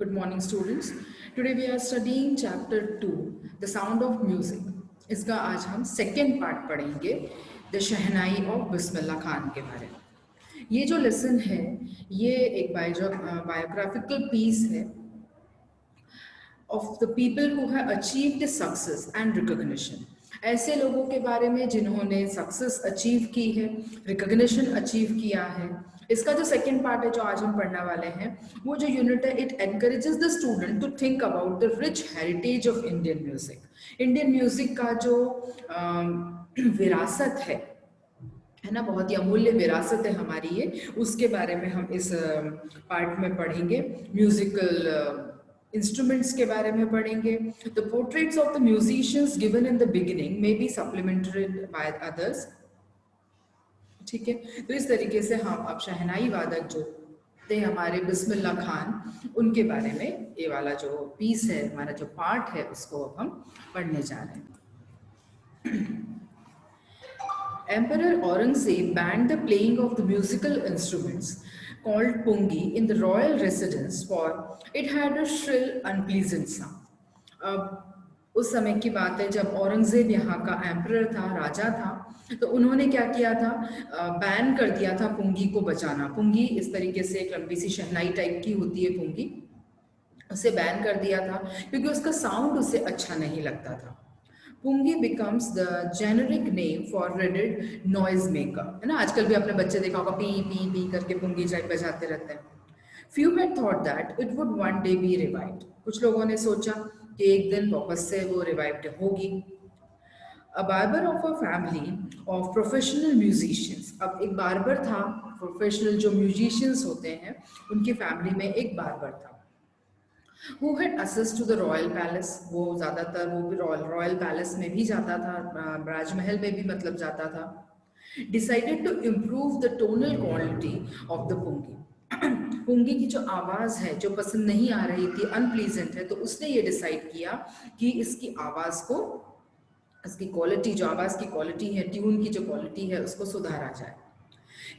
Good morning, students. Today we are studying chapter 2, The Sound of Music. इसका आज हम second part पढ़ेंगे, the shehnai of Bismillah Khan के बारे में। ये जो लेसन है, ये एक बायोग्राफिकल पीस है of the people who have achieved success and recognition. ऐसे लोगों के बारे में जिन्होंने सक्सेस अचीव की है, रिकग्निशन अचीव किया है। इसका जो सेकेंड पार्ट है जो आज हम पढ़ने वाले हैं, वो जो यूनिट है, it encourages the student to think about the rich heritage of Indian music. Indian music का जो विरासत है ना, बहुत ही अमूल्य विरासत है हमारी ये, उसके बारे में हम इस पार्ट में पढ़ेंगे। म्यूजिकल इंस्ट्रूमेंट्स के बारे में पढ़ेंगे। The portraits of the musicians given in the beginning may be supplemented by others. ठीक है, तो इस तरीके से हम अब शहनाई वादक जो थे हमारे बिस्मिल्लाह खान, उनके बारे में ये वाला जो पीस है, हमारा जो पार्ट है, उसको अब हम पढ़ने जा रहे हैं। Emperor Aurangzeb banned the playing of the musical instruments called pungi in the royal residence for it had a shrill, unpleasant sound. अब उस समय की बात है जब औरंगजेब यहाँ का एम्परर था, राजा था, तो उन्होंने क्या किया था, बैन कर दिया था पुंगी को बजाना। पुंगी इस तरीके से एक लंबी सी शहनाई टाइप की होती है पुंगी, उसे बैन कर दिया था क्योंकि उसका साउंड उसे अच्छा नहीं लगता था। पुंगी becomes the generic name for dreaded noise maker, है ना। आजकल भी अपने बच्चे देखा होगा, पी पी पी करके पुंगी टाइप बजाते रहते हैं। Few had thought that it would one day be revived. कुछ लोगों ने सोचा कि एक दिन वापस से वो रिवाइव्ड होगी। A barber of a family of professional musicians, अब एक बार्बर था, प्रोफेशनल जो म्यूजिशियंस होते हैं उनकी फैमिली में एक बार्बर था। Who had access to the royal palace, वो ज़्यादातर वो भी रॉयल पैलेस में भी जाता था, राजमहल में भी मतलब जाता था। Decided to improve the tonal quality of the pungi. पुंगी की जो आवाज़ है, जो पसंद नहीं आ रही थी, अनप्लीजेंट है, तो उसने ये डिसाइड किया कि इसकी आवाज़ को, इसकी क्वालिटी, जो आवाज़ की क्वालिटी है, ट्यून की जो क्वालिटी है, उसको सुधारा जाए।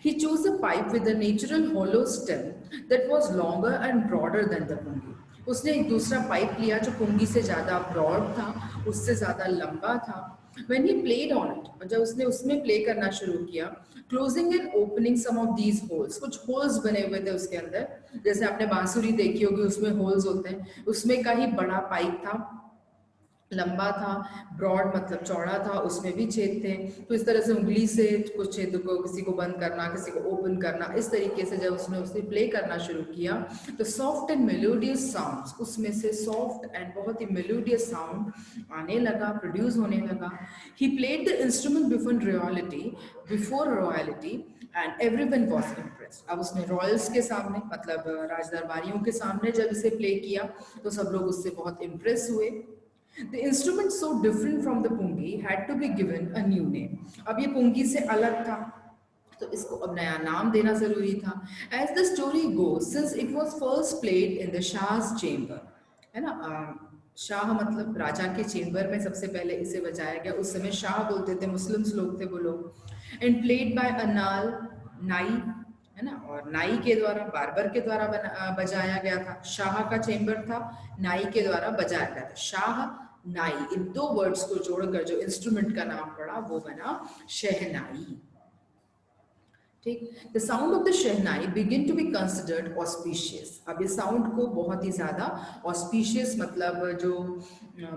He chose a pipe with a natural hollow stem that was longer and broader than the pungi. उसने एक दूसरा पाइप लिया जो पुंगी से ज़्यादा ब्रॉड था, उससे ज़्यादा लंबा था। When he played on it, और जब उसने उसमें प्ले करना शुरू किया, closing and opening some of these holes, कुछ होल्स बने हुए थे उसके अंदर, जैसे आपने बांसुरी देखी होगी उसमें होल्स होते हैं, उसमें का ही बड़ा पाइप था, लंबा था, ब्रॉड मतलब चौड़ा था, उसमें भी छेद थे। तो इस तरह से उंगली से कुछ छेद को, किसी को बंद करना, किसी को ओपन करना, इस तरीके से जब उसने उसे प्ले करना शुरू किया तो सॉफ्ट एंड मेलोडियस साउंड्स, उसमें से सॉफ्ट एंड बहुत ही मेलोडियस साउंड आने लगा, प्रोड्यूस होने लगा। He played the instrument before royalty and everyone was impressed. अब उसने रॉयल्स के सामने, मतलब राजदरबारियों के सामने जब इसे प्ले किया तो सब लोग उससे बहुत इम्प्रेस हुए। The instrument so different from the pungi had to be given a new name. अब ये पुंगी से अलग था, तो इसको अब नया नाम देना जरूरी था। As the story goes, since it was first played in the Shah's chamber, है ना, शाह मतलब राजा के चेंबर में सबसे पहले इसे बजाया गया। उस समय शाह बोलते थे, मुस्लिम्स लोग थे वो लोग। एंड प्लेड बाय अनाल नाई, है ना, और नाई के द्वारा, बार्बर के द्वारा बजाया गया था। शाह का चेंबर था, नाई के द्वारा बजाया गया था। शाह नाई, इन दो वर्ड्स को जोड़कर जो इंस्ट्रूमेंट का नाम पड़ा वो बना शहनाई। ठीक, the sound of the shehnai begin to be considered auspicious. अब इस साउंड को बहुत ही ज्यादा ऑस्पिशियस, मतलब जो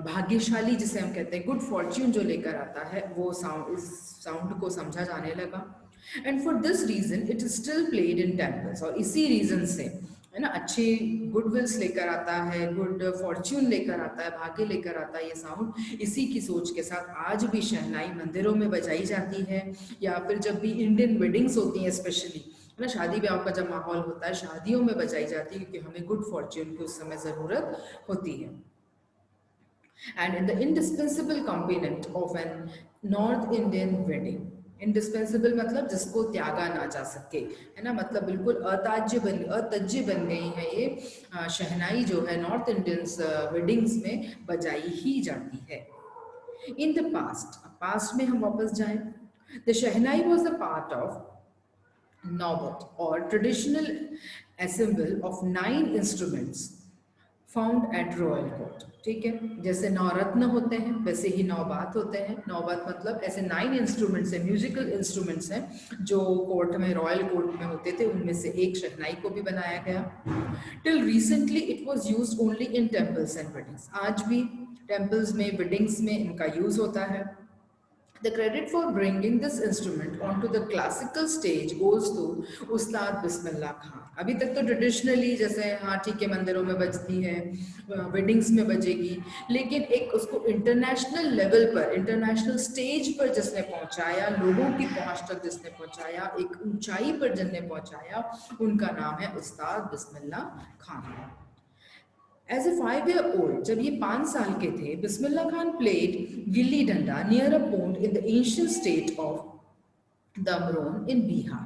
भाग्यशाली जिसे हम कहते हैं, गुड फॉर्च्यून जो लेकर आता है, वो साउंड, इस साउंड को समझा जाने लगा। And for this reason it is still played in temples, और इसी रीजन से, है ना, अच्छी गुडविल्स लेकर आता है, गुड फॉर्च्यून लेकर आता है, भाग्य लेकर आता है ये साउंड। इसी की सोच के साथ आज भी शहनाई मंदिरों में बजाई जाती है, या फिर जब भी इंडियन वेडिंग्स होती हैं स्पेशली, है ना, शादी ब्याह का जब माहौल होता है, शादियों में बजाई जाती है, क्योंकि हमें गुड फॉर्च्यून की उस समय ज़रूरत होती है। And the indispensable component of an North Indian wedding, indispensable मतलब जिसको त्यागा ना जा सके, है ना, मतलब बिल्कुल अतज्य बन गई है ये शहनाई जो है नॉर्थ इंडियंस वेडिंग्स में बजाई ही जाती है। इन द पास्ट में हम वापस जाएं, the shehnai was the part of नौबत और traditional assemble of 9 instruments found at royal court. ठीक है, जैसे नवरत्न होते हैं वैसे ही नौबात होते हैं। नौबात मतलब ऐसे 9 इंस्ट्रूमेंट्स हैं, म्यूजिकल इंस्ट्रूमेंट्स हैं जो कोर्ट में, रॉयल कोर्ट में होते थे। उनमें से एक शहनाई को भी बनाया गया। Till recently it was use only in temples and weddings. आज भी टेम्पल्स में, वेडिंग्स में इनका यूज होता है। The credit for bringing this instrument onto the classical stage goes to उस्ताद बिस्मिल्लाह खान। अभी तक तो ट्रेडिशनली जैसे हाँ ठीक है मंदिरों में बजती है, वेडिंग्स में बजेगी, लेकिन एक उसको इंटरनेशनल लेवल पर, इंटरनेशनल स्टेज पर जिसने पहुंचाया, लोगों की पहुंच तक जिसने पहुंचाया, एक ऊंचाई पर जिसने पहुंचाया, उनका नाम है उस्ताद Bismillah Khan. As a 5-year-old, जब ये 5 साल के थे, Bismillah Khan played gilli danda near a pond in the ancient state of Dumraon in Bihar.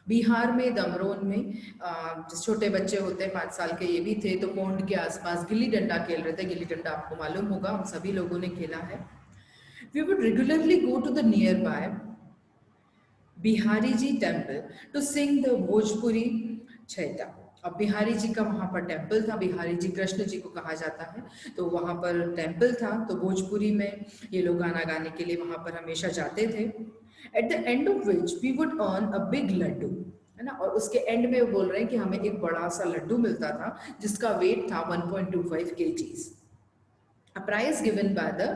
Bihar में, दमरोन में जो छोटे बच्चे होते हैं 5 साल के, ये भी थे, तो पोंड के आसपास गिल्ली डंडा खेल रहे थे। गिल्ली डंडा आपको मालूम होगा, हम सभी लोगों ने खेला है। We would regularly go to the nearby Bihari ji temple to sing the Bhojpuri chaita. अब बिहारी जी का वहाँ पर टेम्पल था, बिहारी जी कृष्ण जी को कहा जाता है, तो वहाँ पर टेम्पल था, तो भोजपुरी में ये लोग गाना गाने के लिए वहाँ पर हमेशा जाते थे। At the end of which we would earn a big laddu, है ना, और उसके एंड में वो बोल रहे हैं कि हमें एक बड़ा सा लड्डू मिलता था जिसका वेट था 1.25 kgs। a prize given by the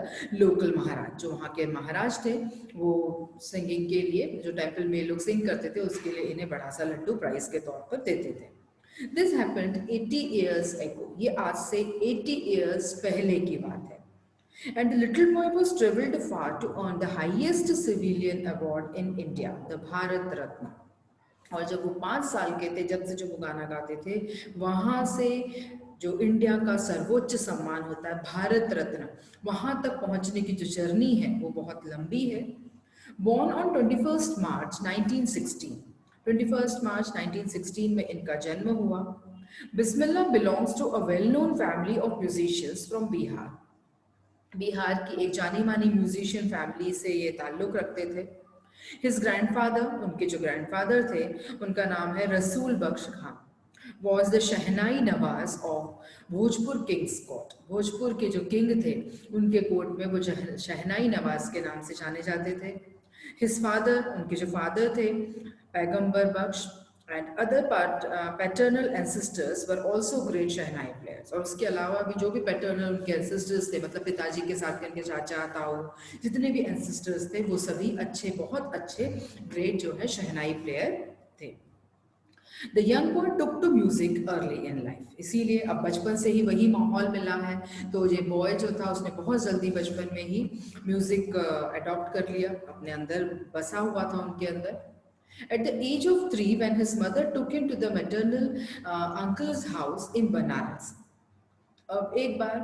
local महाराज। जो वहाँ के महाराज थे वो सिंगिंग के लिए, जो टेम्पल में लोग सिंग करते थे उसके लिए इन्हें बड़ा सा लड्डू प्राइज के तौर पर देते थे। This happened 80 years ago। ये आज से 80 years पहले की बात है। And the little boy was traveled far to earn the highest civilian award in India, the Bharat Ratna। और जब वो 5 साल के थे, जब से जो वो गाना गाते थे, वहाँ से जो इंडिया का सर्वोच्च सम्मान होता है भारत रत्न, वहाँ तक पहुँचने की जो जर्नी है वो बहुत लंबी है। Born on 21st March 1916, 21st March 1916 में इनका जन्म हुआ। बिस्मिल्लाह belongs to a well-known family of musicians from Bihar. Bihar की एक जानी मानी म्यूजिशियन फैमिली से ये ताल्लुक रखते थे। हिज ग्रैंडफादर, उनके जो ग्रैंडफादर थे, उनका नाम है Rasool Bakhsh Khan, was the shehnai nawaz of Bhojpur king's court. Bhojpur के जो किंग थे उनके कोर्ट में वो शहनाई नवाज के नाम से जाने जाते थे। हिज फादर, उनके जो फादर थे, पैगंबर बख्श and other paternal ancestors were also great shehnai players। और उसके अलावा भी जो भी पैटर्नल उनके एंसेस्टर्स थे, मतलब पिताजी के साथ के उनके चाचा ताऊ, जितने भी एंसेस्टर्स थे वो सभी अच्छे, बहुत अच्छे, ग्रेट जो है शहनाई प्लेयर थे। The young boy took to music early in life. इसीलिए अब बचपन से ही वही माहौल मिला है, तो ये बॉय जो था उसने बहुत जल्दी बचपन में ही म्यूजिक अडॉप्ट कर लिया, अपने अंदर बसा हुआ था उनके अंदर। At the age of 3, when his mother took him to the maternal uncle's house in Banaras। अब एक बार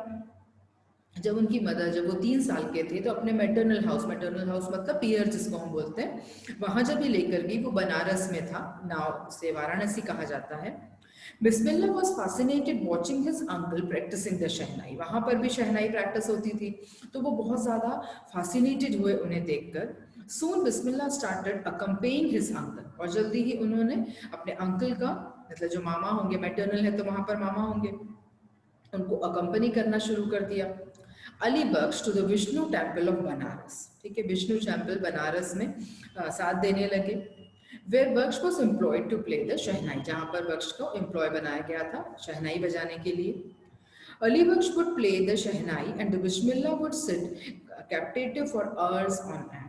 जब उनकी मदर, जब वो 3 साल के थे, तो अपने मैटरनल हाउस मतलब पियर जिसको हम बोलते हैं, वहां जब ये लेकर गई, वो बनारस में था, नाव से वाराणसी कहा जाता है। Bismillah was fascinated watching his uncle practising the shehnai. वहां पर भी शहनाई प्रैक्टिस होती थी, तो वो बहुत ज्यादा फैसिनेटेड हुए उन्हें देखकर। Soon बिस्मिल्लाह started accompanying his uncle। और जल्दी ही उन्होंने अपने अंकल का, मतलब जो मामा होंगे, मैटरनल है तो वहां पर मामा होंगे, उनको अकम्पनी करना शुरू कर दिया। Ali Bakhsh to the Vishnu temple of Banaras. ठीक है, विष्णु टेम्पल बनारस में साथ देने लगे। Where Bakhsh was employed to play the shehnai, जहाँ पर बख्श को एम्प्लॉय बनाया गया था शहनाई बजाने के लिए। Ali Bakhsh would play the shehnai and the Bismillah would sit captive for hours on end.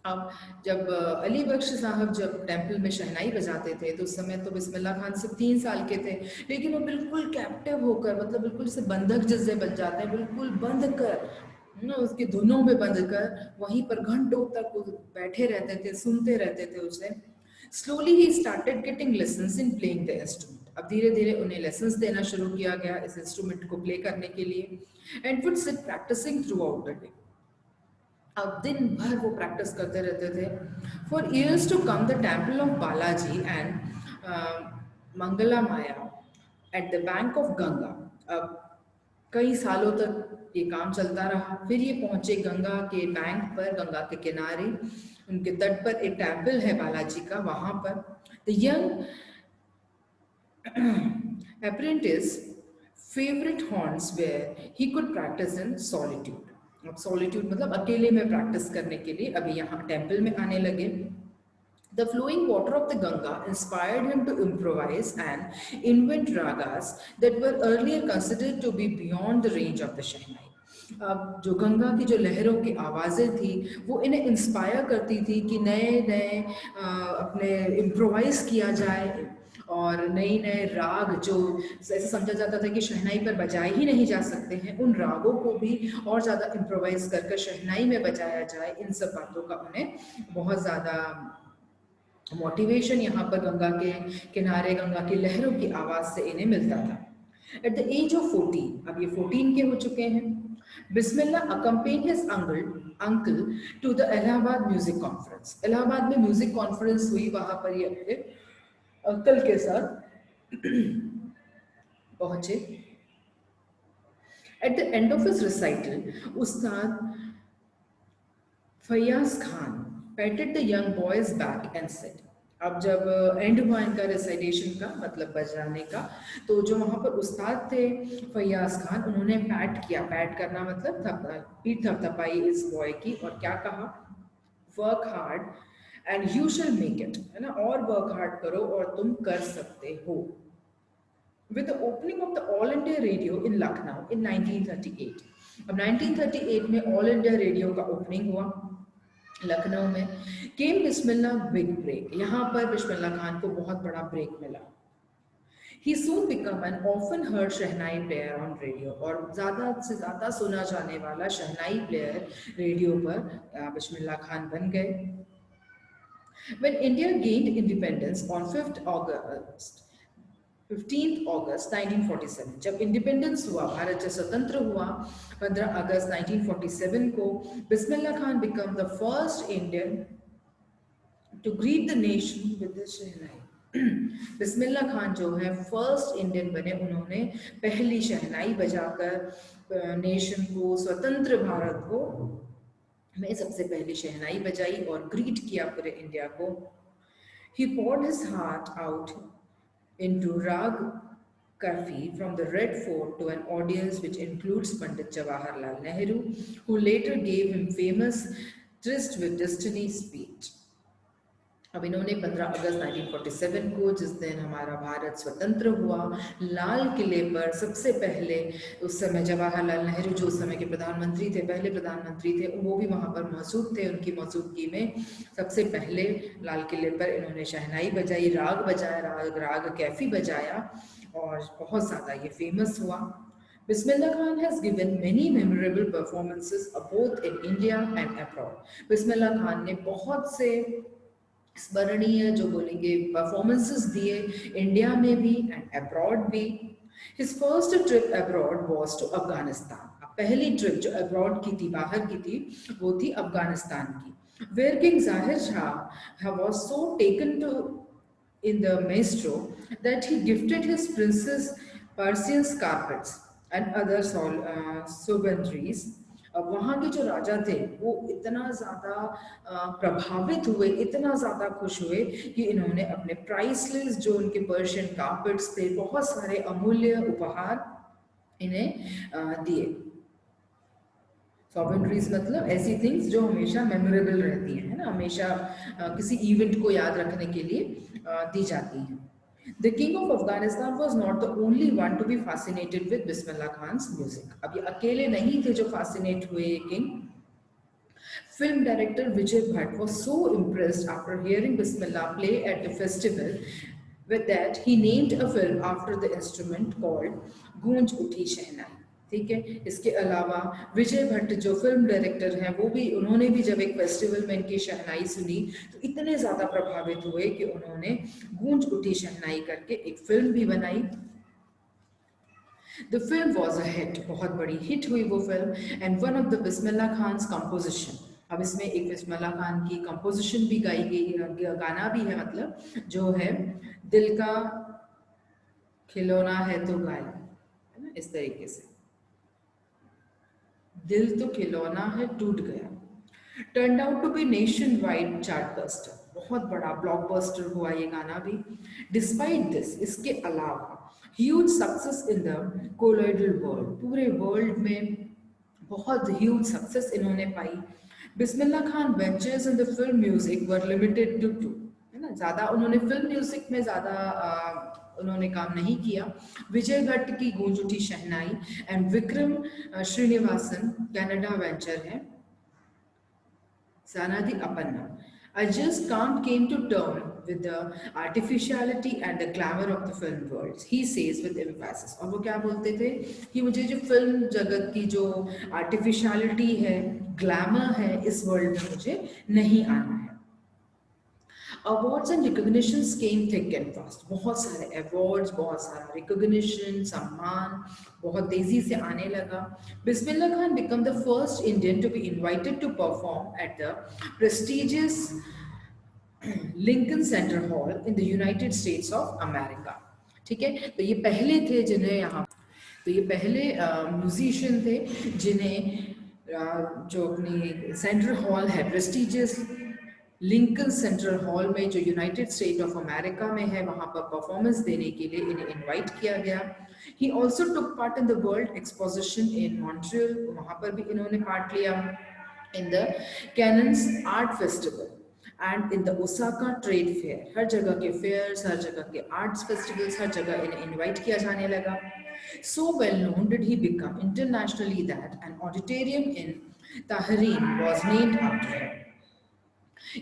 अब जब अली बख्श साहब जब टेम्पल में शहनाई बजाते थे, तो उस समय तो बिस्मिल्लाह खान सिर्फ 3 साल के थे, लेकिन वो बिल्कुल कैप्टिव होकर, मतलब बिल्कुल से बंधक जैसे बन जाते हैं, बिल्कुल बंद कर ना, उसकी धुनों में बंद कर वहीं पर घंटों तक बैठे रहते थे, सुनते रहते थे उसे। Slowly he started getting lessons in playing the instrument. अब धीरे धीरे उन्हें लेसन्स देना शुरू किया गया इस इंस्ट्रूमेंट को प्ले करने के लिए। And would sit practising throughout the day. अब दिन भर वो प्रैक्टिस करते रहते थे। For years to come the temple of Balaji and Mangala Maya at the bank of Ganga. अब कई सालों तक ये काम चलता रहा, फिर ये पहुंचे गंगा के बैंक पर, गंगा के किनारे, उनके तट पर एक टेम्पल है बालाजी का। वहां पर the young apprentice favourite horns where he could practise in solitude. अब सॉलिट्यूड मतलब अकेले में प्रैक्टिस करने के लिए अभी यहाँ टेम्पल में आने लगे। The flowing water of the Ganga inspired him to improvise and invent ragas that were earlier considered to be beyond the range of the Shehnai. अब जो गंगा की जो लहरों की आवाज़ें थी वो इन्हें इंस्पायर करती थी कि नए नए अपने इम्प्रोवाइज किया जाए और नए नए राग जो ऐसे समझा जाता था कि शहनाई पर बजाए ही नहीं जा सकते हैं, उन रागों को भी और ज़्यादा इम्प्रोवाइज कर कर शहनाई में बजाया जाए, इन सब बातों का उन्हें बहुत ज़्यादा मोटिवेशन यहाँ पर गंगा के किनारे गंगा की लहरों की आवाज़ से इन्हें मिलता था। एट द एज ऑफ 14, अब ये 14 के हो चुके हैं, बिस्मिल्लाह accompanied his uncle to the Allahabad music conference. Allahabad में म्यूजिक कॉन्फ्रेंस हुई, वहां पर ये अपने अंकल के साथ पहुंचे। At the end of his recital Ustad Faiyaz Khan patted the young boy's back and said, अब जब एंड हुआ इनका रिसाइटेशन का मतलब बजाने का, तो जो वहाँ पर उस्ताद थे फैयाज खान, उन्होंने पैट किया, पैट करना मतलब पीठ थपथपाई इस बॉय की, और क्या कहा, work hard and you shall make it, है ना, और वर्क हार्ड करो और तुम कर सकते हो। With the opening of the All India Radio in Lucknow in 1938, अब 1938 में ऑल इंडिया रेडियो का ओपनिंग हुआ लखनऊ में, केम बिस्मिल्लाह बिग ब्रेक, यहाँ पर बिस्मिल्लाह खान को बहुत बड़ा ब्रेक मिला। He soon became an often heard shehnai player on radio, और ज़्यादा से ज़्यादा सुना जाने वाला शहनाई प्लेयर रेडियो पर बिस्मिल्लाह खान बन गए। When India gained independence on 15th अगस्त 1947, जब इंडिपेंडेंस हुआ, भारत जब स्वतंत्र हुआ 15 अगस्त 1947 को, Bismillah Khan became the first Indian to greet the nation with the shehnai. Bismillah Khan जो है फर्स्ट इंडियन बने, उन्होंने पहली शहनाई बजाकर नेशन को, स्वतंत्र भारत को में सबसे पहली शहनाई बजाई और ग्रीट किया पूरे इंडिया को। He poured his heart out into Rag Kafi from the Red Fort to an audience which includes Pandit Jawaharlal Nehru, who later gave him famous Tryst with Destiny speech. अब इन्होंने 15 अगस्त 1947 को, जिस दिन हमारा भारत स्वतंत्र हुआ, लाल किले पर सबसे पहले, उस समय जवाहरलाल नेहरू जो उस समय के प्रधानमंत्री थे, पहले प्रधानमंत्री थे, वो भी वहाँ पर मौजूद थे, उनकी मौजूदगी में सबसे पहले लाल किले पर इन्होंने शहनाई बजाई, राग बजाया, राग कैफी बजाया, और बहुत ज़्यादा ये फेमस हुआ। Bismillah Khan has given many memorable performances both in India and abroad. Bismillah Khan ने बहुत से स्मरणीय जो बोलेंगे परफॉर्मेंसेस दिए, इंडिया में भी एंड अब्रॉड भी। His first trip abroad was to Afghanistan, पहली ट्रिप जो अब्रॉड की थी, बाहर की थी, वो थी अफगानिस्तान की। Where king Zahir Shah was so taken to in the maestro that he gifted his princess Persian carpets and other souvenirs। अब वहाँ के जो राजा थे वो इतना ज़्यादा प्रभावित हुए, इतना ज़्यादा खुश हुए कि इन्होंने अपने प्राइसलेस जो उनके पर्शियन कार्पेट्स थे, बहुत सारे अमूल्य उपहार इन्हें दिए। सॉवेनिरीज मतलब ऐसी थिंग्स जो हमेशा मेमोरेबल रहती हैं, है ना, हमेशा किसी इवेंट को याद रखने के लिए दी जाती हैं। The king of Afghanistan was not the only one to be fascinated with Bismillah Khan's music। अब ये अकेले नहीं थे जो fascinate हुए ये king। Film director Vijay Bhatt was so impressed after hearing Bismillah play at the festival with that he named a film after the instrument called गूंज उठी शहनाई। ठीक है, इसके अलावा विजय भट्ट जो फिल्म डायरेक्टर हैं, वो भी, उन्होंने भी जब एक फेस्टिवल में इनकी शहनाई सुनी तो इतने ज़्यादा प्रभावित हुए कि उन्होंने गूंज उठी शहनाई करके एक फिल्म भी बनाई। The film was a hit, बहुत बड़ी हिट हुई वो film, and one of the Bismillah Khan's composition. अब इसमें एक बिस्मिल्लाह खान की कंपोजिशन भी गाई गई, गाना भी है, मतलब जो है दिल का खिलौना है तो गाय, है ना, इस तरीके से, दिल तो खिलौना है टूट गया। Turn out to be nation wide chartbuster, बहुत बड़ा ब्लॉकबस्टर हुआ ये गाना भी। डिस्पाइट दिस, इसके अलावा huge success in the colloidal world, पूरे वर्ल्ड में बहुत ह्यूज सक्सेस इन्होंने पाई। Bismillah Khan ventures in the film music were limited to two, है ना, ज़्यादा उन्होंने फिल्म म्यूजिक में ज़्यादा उन्होंने काम नहीं किया। विजय भट्ट की गूंज उठी शहनाई एंड विक्रम श्रीनिवासन कनाडा वेंचर है Sanadi Appanna. I just can't came to term with the artificiality and the glamour of the film world, he says with emphasis. और वो क्या बोलते थे कि मुझे जो फिल्म जगत की जो आर्टिफिशियलिटी है, ग्लैमर है, इस वर्ल्ड में मुझे नहीं आना है। Awards and recognitions came thick and fast, बहुत सारे अवार्ड्स, बहुत सारा रिकॉग्निशन, सम्मान बहुत तेजी से आने लगा। Bismillah Khan became the first Indian to be invited to perform at the prestigious Lincoln Center hall in the United States of America. ठीक है, तो ये पहले थे जिन्हें यहाँ, तो ये पहले म्यूजिशियन थे जिन्हें जो अपनी सेंट्रल हॉल है, प्रेस्टिजियस लिंकन सेंट्रल हॉल में जो यूनाइटेड स्टेट ऑफ अमेरिका में है, वहाँ पर परफॉर्मेंस देने के लिए इन्हें इनवाइट किया गया। He also took part in the world exposition in Montreal, वहाँ पर भी इन्होंने पार्ट लिया। In the Cannes art festival and in the Osaka trade fair, हर जगह के फेयर्स, हर जगह के आर्ट्स फेस्टिवल्स, हर जगह इन्हें इन्वाइट किया जाने लगा। So well known did he become internationally that an auditorium in Tahrir was named after him.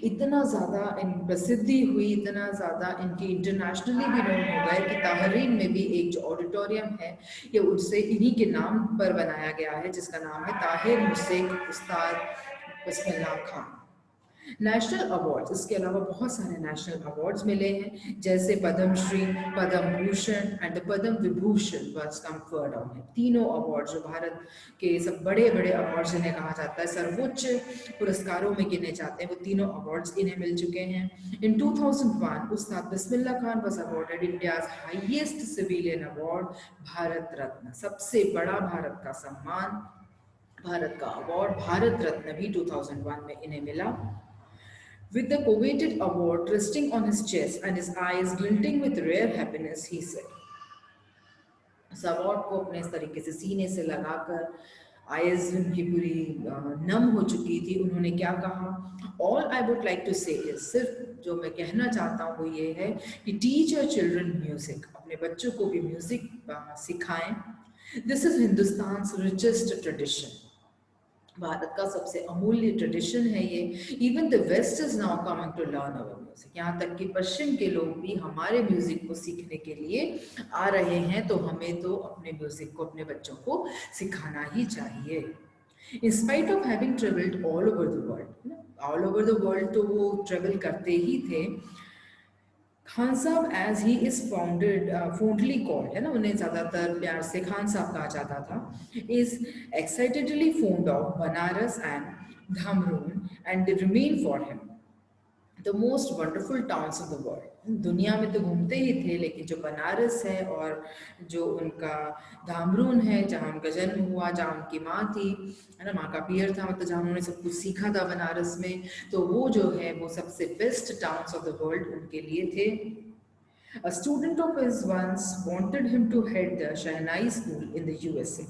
इतना ज़्यादा इन प्रसिद्धि हुई, इतना ज़्यादा इनके इंटरनेशनली भी नोन हो गए कि ताहरीन में भी एक जो ऑडिटोरियम है ये उससे इन्हीं के नाम पर बनाया गया है, जिसका नाम है ताहिर मुर्सेक उस्ताद बिस्मिल्लाह खान। नेशनल अवार्ड्स, इसके अलावा बहुत सारे नेशनल अवार्ड्स मिले हैं, जैसे Padma Shri, Padma Bhushan and the Padma Vibhushan was conferred on him. तीनों अवार्ड जो भारत के सब बड़े बड़े अवार्ड्स जिन्हें कहा जाता है सर्वोच्च पुरस्कारों में गिने जाते हैं, वो तीनों अवार्ड्स इन्हें मिल चुके हैं। In 2001 Ustad Bismillah Khan was awarded India's highest civilian award, Bharat Ratna, सबसे बड़ा भारत का सम्मान, भारत का अवार्ड भारत रत्न भी 2001 में इन्हें मिला। With the coveted award resting on his chest and his eyes glinting with rare happiness, he said, इस अवार्ड को अपने इस तरीके से सीने से लगाकर आइज उनकी पूरी नम हो चुकी थी, उन्होंने क्या कहा, all I would like to say is, सिर्फ जो मैं कहना चाहता हूँ वो ये है कि टीच योर चिल्ड्रन म्यूजिक, अपने बच्चों को भी म्यूजिक सिखाएं। This is Hindustan richest tradition, Bharat का सबसे अमूल्य ट्रेडिशन है ये। Even the west is now coming to learn our music, यहाँ तक कि पश्चिम के लोग भी हमारे म्यूजिक को सीखने के लिए आ रहे हैं, तो हमें तो अपने म्यूजिक को अपने बच्चों को सिखाना ही चाहिए। In spite of having travelled all over the world, all over the world तो वो ट्रेवल करते ही थे। Khan Sahab as he is founded fondly called, है ना, उन्हें ज़्यादातर प्यार से खान साहब कहा जाता था, is excitedly fond of Banaras and Dumraon and they remain for him the most wonderful towns of the world. दुनिया में तो घूमते ही थे, लेकिन जो बनारस है और जो उनका धामरून है, जहाँ उनका जन्म हुआ, जहाँ उनकी माँ थी, है ना, माँ का पियर था, मतलब जहाँ उन्होंने सब कुछ सीखा था बनारस में, तो वो जो है वो सबसे best towns of the world उनके लिए थे। A student of his once wanted him to head the Shehnai School in the USA.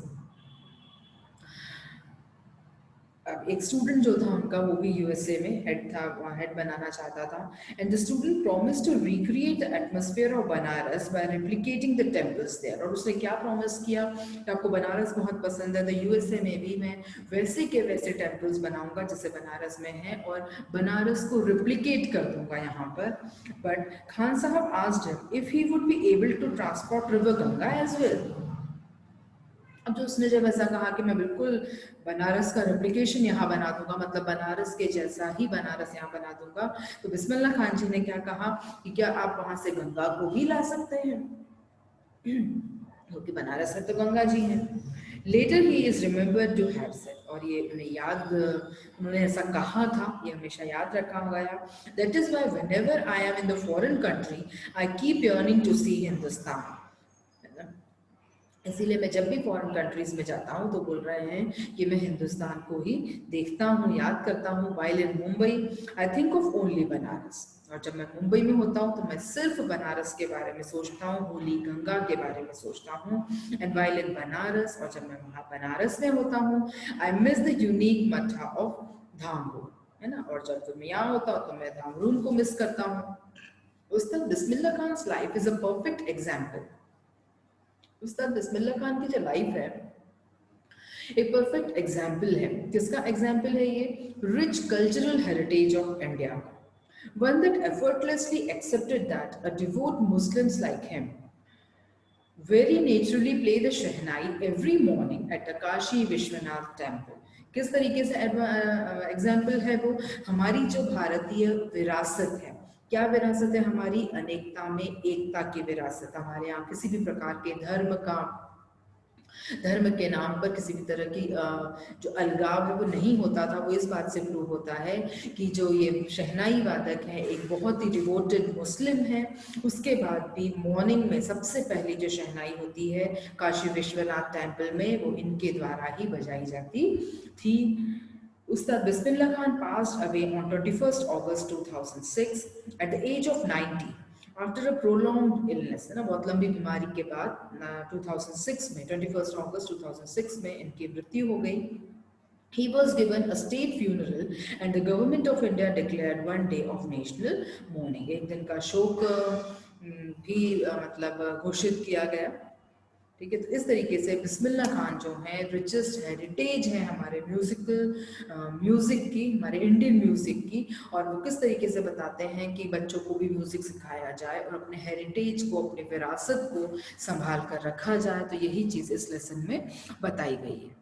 एक स्टूडेंट जो था उनका वो भी यूएसए में हेड था, हेड बनाना चाहता था। And the student promise to recreate the atmosphere of Banaras by replicating the temples there, और उसने क्या प्रॉमिस किया कि आपको बनारस बहुत पसंद है, तो यूएसए में भी मैं वैसे के वैसे टेम्पल्स बनाऊंगा जैसे बनारस में है, और बनारस को रिप्लिकेट कर दूंगा यहाँ पर। But Khan Sahab asked him if he would be able to transport river Ganga as well. अब जो उसने जब ऐसा कहा कि मैं बिल्कुल बनारस का रेप्लिकेशन यहाँ बना दूंगा, मतलब बनारस के जैसा ही बनारस यहाँ बना दूंगा, तो बिस्मिल्लाह खान जी ने क्या कहा कि क्या आप वहाँ से गंगा को भी ला सकते हैं, क्योंकि बनारस में तो गंगा जी हैं। Later he is remembered to have said, और ये उन्हें याद, उन्होंने ऐसा कहा था, ये हमेशा याद रखा गया। That is why whenever I am in the foreign country I keep yearning to see Hindustan, इसीलिए मैं जब भी फॉरेन कंट्रीज में जाता हूँ तो बोल रहे हैं कि मैं हिंदुस्तान को ही देखता हूँ, याद करता हूँ। While in Mumbai I think of only Banaras, और जब मैं मुंबई में होता हूँ तो मैं सिर्फ बनारस के बारे में सोचता हूँ, होली गंगा के बारे में सोचता हूँ, एंड वाइल इन बनारस, और जब मैं वहाँ बनारस में होता हूँ आई मिस द यूनिक मठा ऑफ धामरू, है ना, और जब मैं यहाँ होता हूँ तो मैं धामरून को मिस करता हूँ। Ustad Bismillah Khan life is a perfect example. Ustad Bismillah Khan की जो लाइफ है एक परफेक्ट एग्जाम्पल है। किसका एग्जाम्पल है ये? Rich cultural heritage of India, one that effortlessly accepted that a devout Muslims like him very naturally play the Shehnai every morning at the Kashi Vishwanath temple। किस तरीके से example है वो? हमारी जो भारतीय विरासत है, क्या विरासत है हमारी? अनेकता में एकता की विरासत। हमारे यहाँ किसी भी प्रकार के धर्म के नाम पर किसी भी तरह की जो अलगाव है वो नहीं होता था। वो इस बात से प्रूव होता है कि जो ये शहनाई वादक है एक बहुत ही डिवोटेड मुस्लिम है। उसके बाद भी मॉर्निंग में सबसे पहली जो शहनाई होती है काशी विश्वनाथ टेम्पल में, वो इनके द्वारा ही बजाई जाती थी। Ustad Bismillah Khan passed away on 21st August 2006 at the age of 90 after a prolonged illness, है ना, बहुत लंबी बीमारी के बाद 2006 में 21st August 2006 में इनकी मृत्यु हो गई। He was given a state funeral and the government of India declared one day of national mourning। एक दिन का शोक भी मतलब घोषित किया गया। ठीक है, तो इस तरीके से बिस्मिल्लाह खान जो है रिचेस्ट हेरिटेज है हमारे म्यूज़िक की, हमारे इंडियन म्यूज़िक की, और वो किस तरीके से बताते हैं कि बच्चों को भी म्यूज़िक सिखाया जाए और अपने हेरिटेज को, अपनी विरासत को संभाल कर रखा जाए। तो यही चीज़ इस लेसन में बताई गई है।